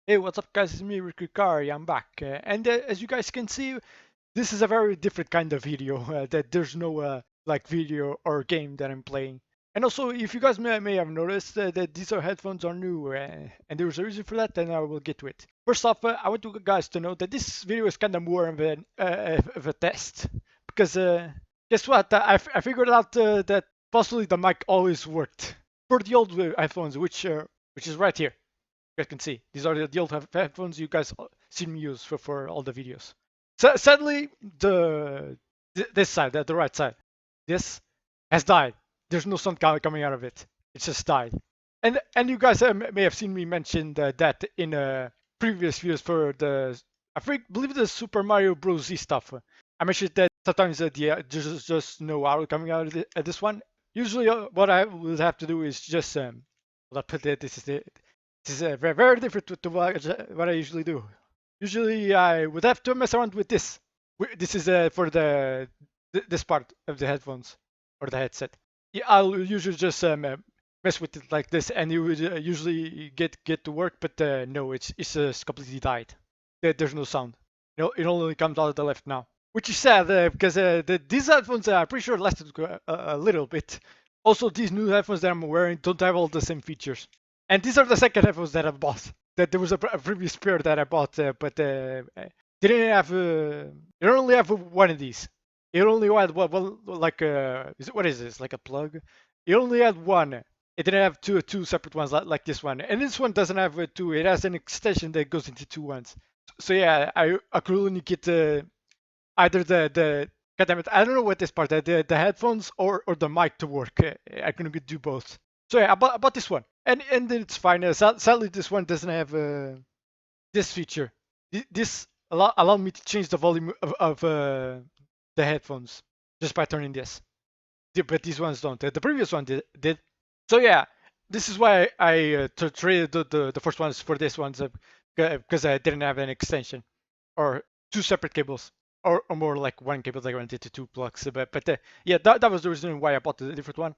Hey, what's up, guys? It's me, Rikari. I'm back. And as you guys can see, this is a very different kind of video. That there's no like video or game that I'm playing. And also, if you guys may have noticed that these are headphones are new, and there's a reason for that, then I will get to it. First off, I want you guys to know that this video is kind of more of a test because guess what? I figured out that possibly the mic always worked for the old headphones, which is right here. You guys can see these are the old headphones you guys seen me use for all the videos. So, sadly, this side, the right side, this has died. There's no sound coming out of it. It's just died. And you guys may have seen me mention that in previous videos for the believe the Super Mario Bros. Z stuff. I mentioned that sometimes there's just no audio coming out of this one. Usually, what I would have to do is just I'll put it. This is very, very different to what I usually do. Usually, I would have to mess around with this. This is for this part of the headphones or the headset. Yeah, I'll usually just mess with it like this, and you would usually get to work. But no, it's just completely died. There's no sound. It only comes out of the left now, which is sad because these headphones I'm pretty sure lasted a little bit. Also, these new headphones that I'm wearing don't have all the same features. And these are the second headphones that I bought. That there was a previous pair that I bought, but didn't have. It only have one of these. It only had one like what is this? Like a plug? It only had one. It didn't have two separate ones like this one. And this one doesn't have two. It has an extension that goes into two ones. So yeah, I could only get either the God damn it, I don't know what this part the headphones or the mic to work. I couldn't do both. So yeah, I bought this one, and it's fine. Sadly, this one doesn't have this feature. This allow me to change the volume of the headphones just by turning this. But these ones don't. The previous one did. So yeah, this is why I traded the first ones for this ones because I didn't have an extension or two separate cables. Or more like one cable that went into two plugs. But yeah, that was the reason why I bought the different one.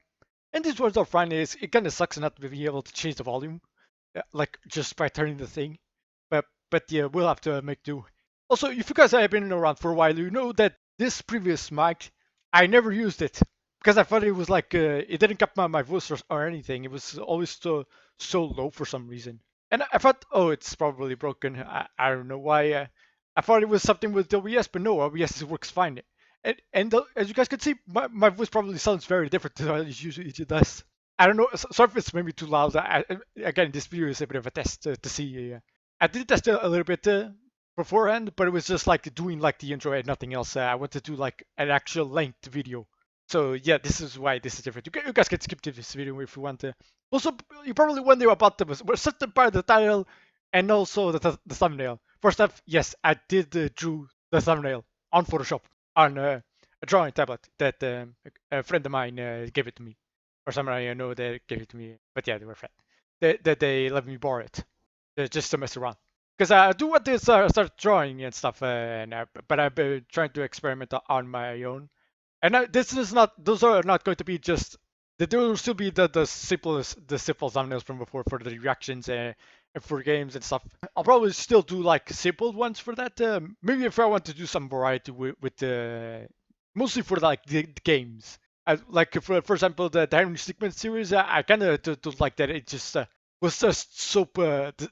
And this one's all fine. It kind of sucks not to be able to change the volume, like just by turning the thing. But yeah, we'll have to make do. Also, if you guys have been around for a while, you know that this previous mic, I never used it because I thought it was like it didn't cut my voice or anything. It was always so low for some reason. And I thought, oh, it's probably broken. I don't know why. I thought it was something with OBS, but no, OBS works fine. And as you guys can see, my voice probably sounds very different than it usually does. I don't know. Sorry if it's maybe too loud. Again, this video is a bit of a test to see. I did test it a little bit beforehand, but it was just like doing like the intro and nothing else. I wanted to do like an actual length video. So yeah, this is why this is different. You guys can skip to this video if you want to. Also, you probably wonder about the certain part of the title and also the thumbnail. First off, yes, I did drew the thumbnail on Photoshop on a drawing tablet that a friend of mine gave it to me, or someone I know that gave it to me. But yeah, they were friends. They let me borrow it just to mess around. Because I do want to start drawing and stuff, but I've been trying to experiment on my own. And this is not; those are not going to be just. There will still be the simple thumbnails from before for the reactions and for games and stuff. I'll probably still do like simple ones for that. Maybe if I want to do some variety with mostly for like the games. Like for example the Henry Stickmin series, I kind of don't like that. It just was just so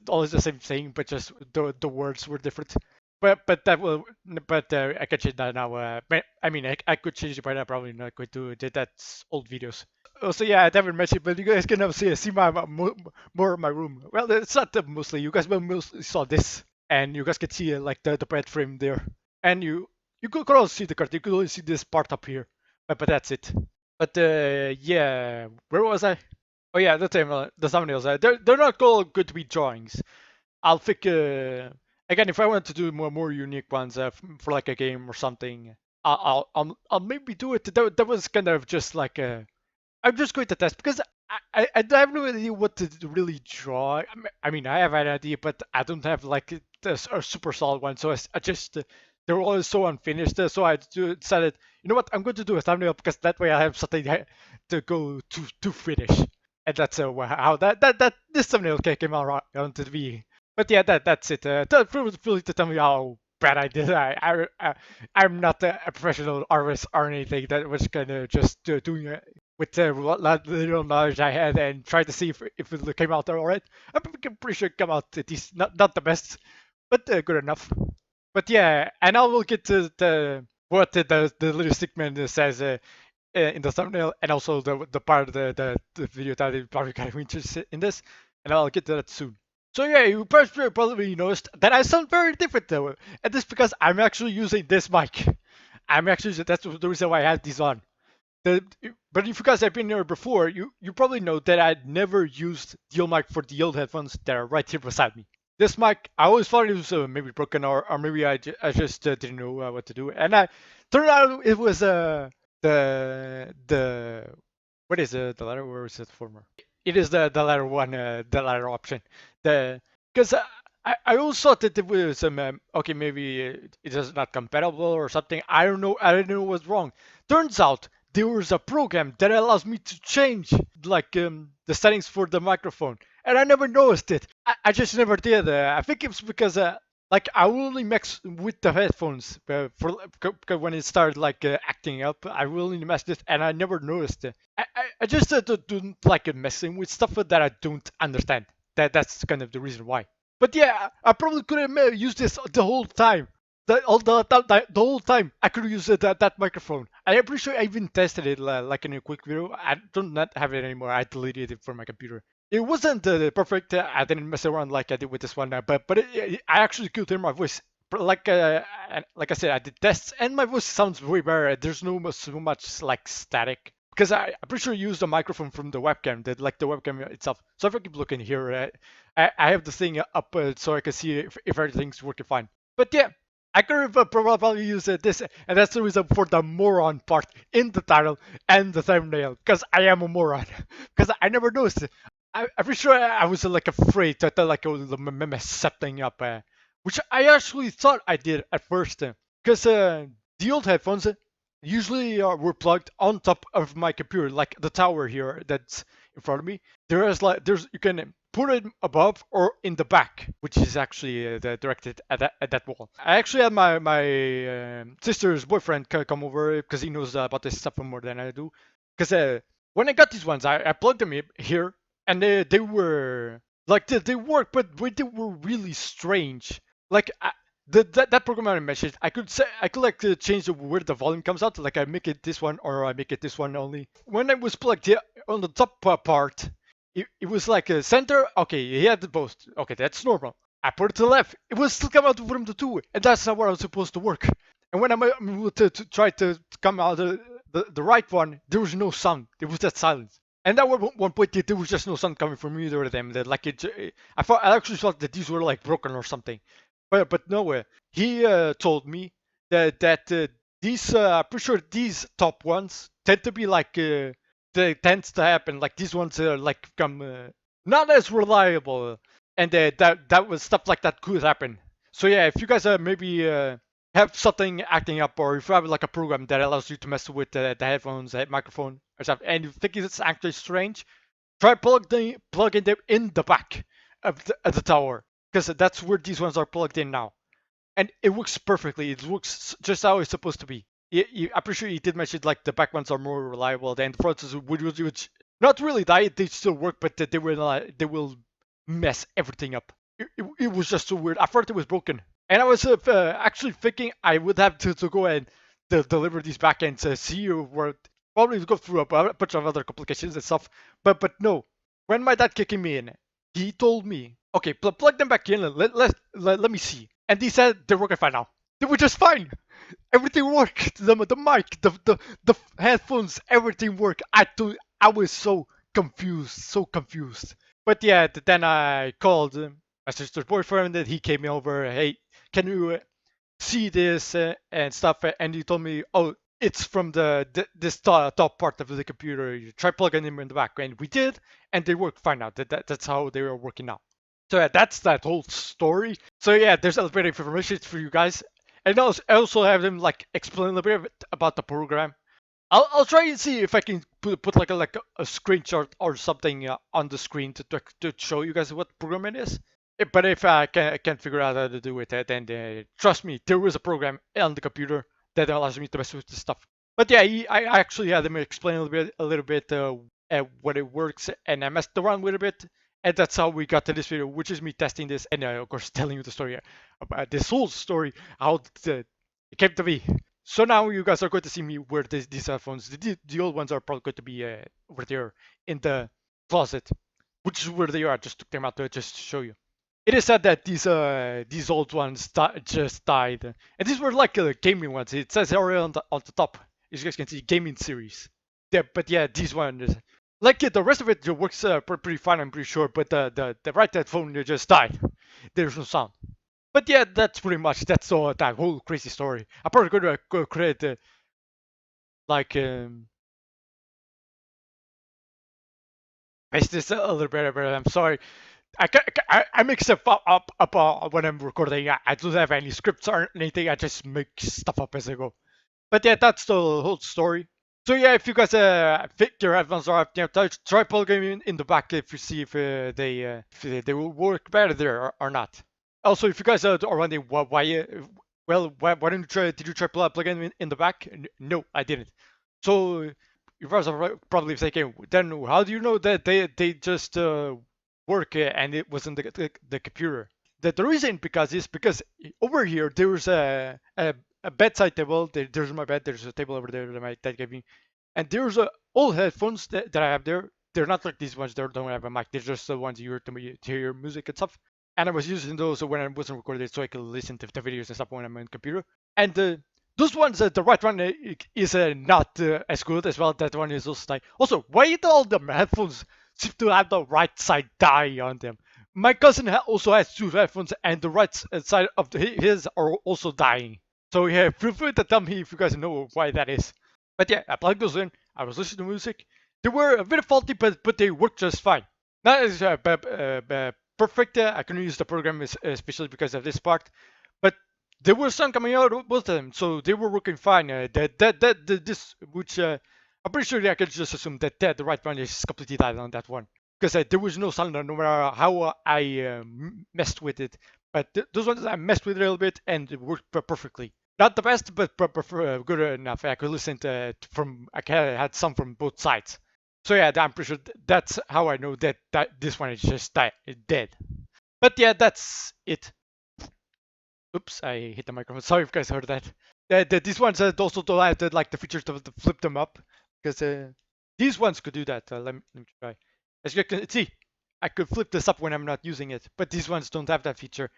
always the same thing, but just the words were different. But that will I can change that now. I mean I could change it, but I'm probably not going to. That's old videos. Also, yeah, I never mentioned, but you guys can now see more of my room. Well, it's not mostly. You guys mostly saw this, and you guys can see like the bed frame there, and you could also see the card. You could only see this part up here, but that's it. But yeah, where was I? Oh yeah, the thumbnails. They're not all going to be drawings. I'll pick again if I want to do more unique ones for like a game or something. I'll maybe do it. That was kind of just like a. I'm just going to test because I have no idea what to really draw. I mean, I have an idea, but I don't have like a super solid one. So I just they were all so unfinished. So I decided, you know what, I'm going to do a thumbnail because that way I have something to go to finish. And that's how that this thumbnail came out onto the But yeah, that's it. Feel free to tell me how bad I did. I'm not a professional artist or anything. That was kind of just doing it with what little knowledge I had and try to see if it came out all right. I'm pretty sure it came out at least not the best, but good enough. But yeah, and I will get to the what the little stick man says in the thumbnail, and also the part of the video that is probably kind of interested in this, and I'll get to that soon. So yeah, you probably noticed that I sound very different though, and this because I'm actually using this mic. I'm actually that's the reason why I had these on. The, but if you guys have been here before, you probably know that I never used the old mic for the old headphones that are right here beside me. This mic, I always thought it was maybe broken or maybe I just didn't know what to do, and I turned out it was the what is the letter? Where is it former? It is the letter one, the letter option. The because I always thought that it was okay, maybe it is not compatible or something. I don't know. I didn't know what's wrong. Turns out there was a program that allows me to change like the settings for the microphone, and I never noticed it. I just never did. I think it's because like I only mix with the headphones when it started like acting up. I only messed it, and I never noticed it. I just don't like messing with stuff that I don't understand. That's kind of the reason why. But yeah, I probably could have used this the whole time. The whole time I could use that microphone. I'm pretty sure I even tested it like in a quick video. I don't not have it anymore. I deleted it from my computer. It wasn't perfect. I didn't mess around like I did with this one, I actually could hear my voice. Like I said, I did tests and my voice sounds way better. There's so much like static because I'm pretty sure I used a microphone from the webcam, like the webcam itself. So if I keep looking here, I have the thing up so I can see if everything's working fine. But yeah, I could have probably used this, and that's the reason for the moron part in the title and the thumbnail, because I am a moron. Because I never noticed it. I'm pretty sure I was like afraid that like I was mess something up, which I actually thought I did at first, because the old headphones usually were plugged on top of my computer, like the tower here that's in front of me. There's you can put it above or in the back, which is actually directed at that wall. I actually had my sister's boyfriend come over because he knows about this stuff more than I do. Because when I got these ones, I plugged them in here, and they were like they work, but they were really strange. Like that program I mentioned, I could like change where the volume comes out. Like I make it this one or I make it this one only. When I was plugged here on the top part, it was like a center. Okay, he had both. Okay, that's normal. I put it to the left. It was still come out from the two, and that's not where I was supposed to work. And when I'm to try to come out the right one, there was no sound. There was that silence. And at one point, there was just no sound coming from either of them. That like I actually thought that these were like broken or something. But no, he told me that these pretty sure these top ones tend to be like they tends to happen. Like these ones are like become not as reliable, and that was stuff like that could happen. So yeah, if you guys maybe have something acting up, or if you have like a program that allows you to mess with the headphones, the microphone, or something, and you think it's actually strange, try plugging them in the back of the tower, because that's where these ones are plugged in now, and it works perfectly. It works just how it's supposed to be. I'm pretty sure you did mention like the back ones are more reliable than the front ones, which not really die. They still work, but they will mess everything up. It was just so weird. I thought it was broken, and I was actually thinking I would have to go and deliver these backends, see where probably go through a bunch of other complications and stuff. But no, when my dad kicked me in, he told me, okay, plug them back in. Let me see. And he said they're working fine now. They were just fine. Everything worked. The mic, the headphones, everything worked. I was so confused, so confused. But yeah, then I called my sister's boyfriend, and he came over. Hey, can you see this and stuff? And he told me, oh, it's from this top part of the computer. You try plugging them in the back, and we did, and they work fine now. That's how they are working now. So yeah, that's that whole story. So yeah, there's a little bit of information for you guys, and I also have them like explain a little bit about the program. I'll try and see if I can put like a screenshot or something on the screen to show you guys what program it is. But if I can't figure out how to do it, then trust me, there was a program on the computer that allows me to mess with this stuff. But yeah, I actually had him explain a little bit what it works, and I messed around with a bit, and that's how we got to this video, which is me testing this, and of course telling you the story about this whole story, how it came to be. So now you guys are going to see me wear these headphones. The old ones are probably going to be over there in the closet, which is where they are. I just took them out to just show you. It is said that these old ones just died, and these were like gaming ones. It says already on the top, as you guys can see, gaming series. Yeah, but yeah, these ones, like the rest of it works pretty fine. I'm pretty sure, but the right headphone just died. There's no sound. But yeah, that's pretty much that's all that whole crazy story. I'm probably going to go create like paste this a little bit. But I'm sorry. I make stuff up when I'm recording. I don't have any scripts or anything. I just make stuff up as I go. But yeah, that's the whole story. So yeah, if you guys fit your headphones or try plugging in the back if you see if they will work better there or not. Also, if you guys are wondering why didn't you try? Did you try plugging in the back? No, I didn't. So you guys are probably thinking, then how do you know that they just work and it wasn't the computer? The reason because over here there's a bedside table. There's my bed. There's a table over there that my dad gave me, and there's old headphones that I have there. They're not like these ones. They don't have a mic. They're just the ones you hear to hear music and stuff. And I was using those when I wasn't recording, so I could listen to the videos and stuff when I'm on the computer. And those ones, the right one is not as good as well. That one is also like. Also, why do all the headphones seem to have the right side die on them? My cousin also has two headphones, and the right side of his are also dying. So yeah, feel free to tell me if you guys know why that is. But yeah, I plugged those in. I was listening to music. They were a bit faulty, but they worked just fine. Not as perfect. I couldn't use the program especially because of this part, but there was some coming out of both of them, so they were working fine. This which I'm pretty sure I could just assume that the right one is completely died on that one because there was no sound no matter how I messed with it. But those ones I messed with a little bit and it worked perfectly. Not the best, but good enough. I could listen to from. I had some from both sides. So yeah, I'm pretty sure that's how I know that this one is just dead. But yeah, that's it. Oops, I hit the microphone. Sorry if you guys heard that. These ones also don't have like the features to flip them up because these ones could do that. Let me try. As you can see, I could flip this up when I'm not using it, but these ones don't have that feature.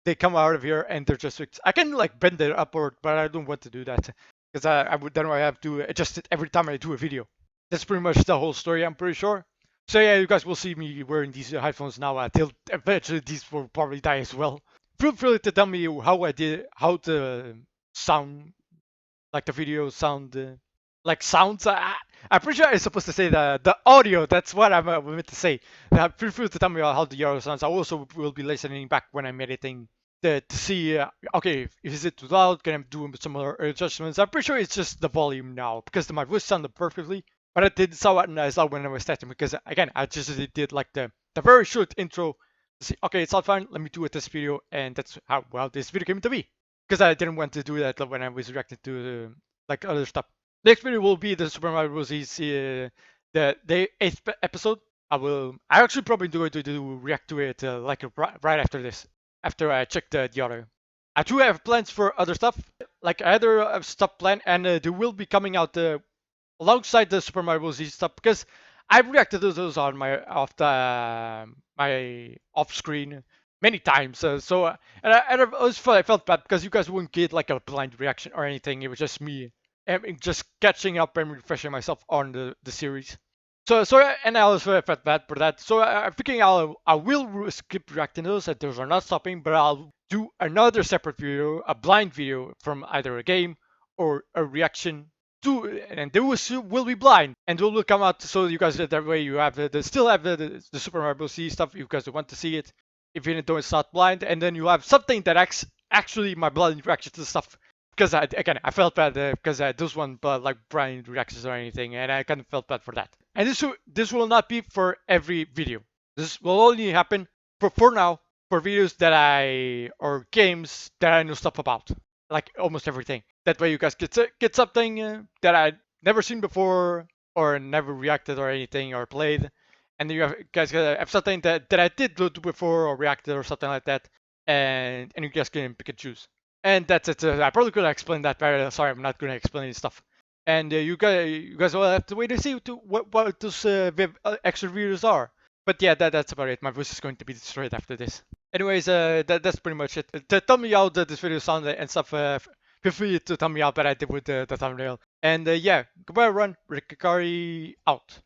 They come out of here and they're just fixed. I can like bend it upward, but I don't want to do that because I would then I have to adjust it every time I do a video. That's pretty much the whole story, I'm pretty sure. So yeah, you guys will see me wearing these headphones now until eventually these will probably die as well. Feel free to tell me how the sound, like the video sound, like sounds. I'm pretty sure I'm supposed to say the audio. That's what I'm meant to say. Feel free to tell me how the audio sounds. I also will be listening back when I'm editing to see, okay, is it too loud? Can I do some more adjustments? I'm pretty sure it's just the volume now because my voice sounded perfectly. But I did saw it as well when I was testing because again I just did like the very short intro to see okay it's all fine, let me do it this video, and that's how well this video came to be. Because I didn't want to do that when I was reacting to like other stuff. Next video will be the Super Mario Bros. The 8th episode. I actually probably going to do react to it like right after this, after I check the audio. I do have plans for other stuff, like other stuff planned, and they will be coming out alongside the Super Mario Bros. Stuff because I've reacted to those on my my off screen many times. I felt bad because you guys wouldn't get like a blind reaction or anything. It was just me just catching up and refreshing myself on the series. And I also felt bad for that. So I'm thinking I will skip reacting to those. That those are not stopping, but I'll do another separate video, a blind video from either a game or a reaction to, and they will be blind, and they will come out so you guys that way you have still have the Super Mario Bros. Stuff if you guys want to see it, even though it's not blind, and then you have something that actually my blind reaction to the stuff. Because I felt bad because those one like blind reactions or anything, and I kind of felt bad for that. And this will not be for every video. This will only happen for now for videos that or games that I know stuff about, like almost everything. That way you guys get something that I'd never seen before or never reacted or anything or played, and then guys have something that I did do before or reacted or something like that, and you guys can pick and choose. And that's it. I probably could have explained that better. Sorry, I'm not going to explain this stuff. And you guys will have to wait and see what those extra videos are. But yeah, that's about it. My voice is going to be destroyed after this. Anyways, that's pretty much it. Tell me how this video sounded and stuff. Feel free to tell me how bad I did with the thumbnail. And yeah, goodbye, everyone. Rikikari out.